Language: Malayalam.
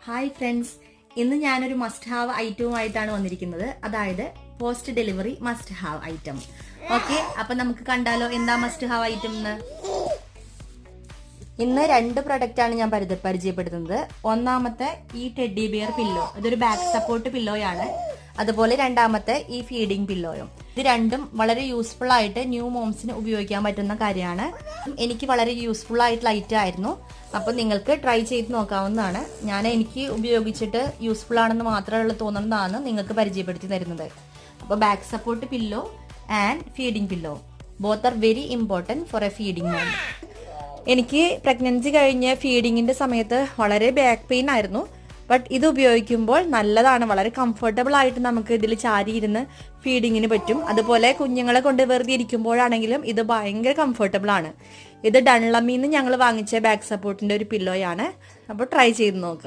ഹായ് ഫ്രണ്ട്സ്, ഇന്ന് ഞാനൊരു മസ്റ്റ് ഹാവ് ഐറ്റവുമായിട്ടാണ് വന്നിരിക്കുന്നത്. അതായത് post delivery must have item. Okay, അപ്പൊ നമുക്ക് കണ്ടാലോ എന്താ മസ്റ്റ് ഹാവ് ഐറ്റം എന്ന്. ഇന്ന് രണ്ട് പ്രൊഡക്റ്റ് ആണ് ഞാൻ പരിചയപ്പെടുത്തുന്നത്. ഒന്നാമത്തെ ഈ ടെഡി ബിയർ പില്ലോ, ഇതൊരു ബാക്ക് സപ്പോർട്ട് പില്ലോയാണ്. അതുപോലെ രണ്ടാമത്തെ ഈ ഫീഡിംഗ് പില്ലോയും. ഇത് രണ്ടും വളരെ യൂസ്ഫുൾ ആയിട്ട് ന്യൂ മോംസിന് ഉപയോഗിക്കാൻ പറ്റുന്ന കാര്യമാണ്. എനിക്ക് വളരെ യൂസ്ഫുൾ ആയിട്ടുള്ള ഐറ്റം ആയിരുന്നു. അപ്പൊ നിങ്ങൾക്ക് ട്രൈ ചെയ്ത് നോക്കാവുന്നതാണ്. എനിക്ക് ഉപയോഗിച്ചിട്ട് യൂസ്ഫുൾ ആണെന്ന് മാത്രമേ തോന്നുന്നതാണ് നിങ്ങൾക്ക് പരിചയപ്പെടുത്തി തരുന്നത്. അപ്പോൾ back support pillow and feeding pillow both are very important for A feeding mom. എനിക്ക് പ്രഗ്നൻസി കഴിഞ്ഞ് ഫീഡിങ്ങിന്റെ സമയത്ത് വളരെ ബാക്ക് പെയിൻ ആയിരുന്നു. ബട്ട് ഇത് ഉപയോഗിക്കുമ്പോൾ നല്ലതാണ്, വളരെ കംഫർട്ടബിൾ ആയിട്ട് നമുക്ക് ഇതിൽ ചാരിയിരുന്ന് ഫീഡിങ്ങിന് പറ്റും. അതുപോലെ കുഞ്ഞുങ്ങളെ കൊണ്ട് വെറുതെ ഇരിക്കുമ്പോഴാണെങ്കിലും ഇത് ഭയങ്കര കംഫർട്ടബിൾ ആണ്. ഇത് ഡൺലമ്മിന്ന് ഞങ്ങൾ വാങ്ങിച്ച ബാക്ക് സപ്പോർട്ടിന്റെ ഒരു പില്ലോയാണ്. അപ്പോൾ ട്രൈ ചെയ്ത് നോക്കുക.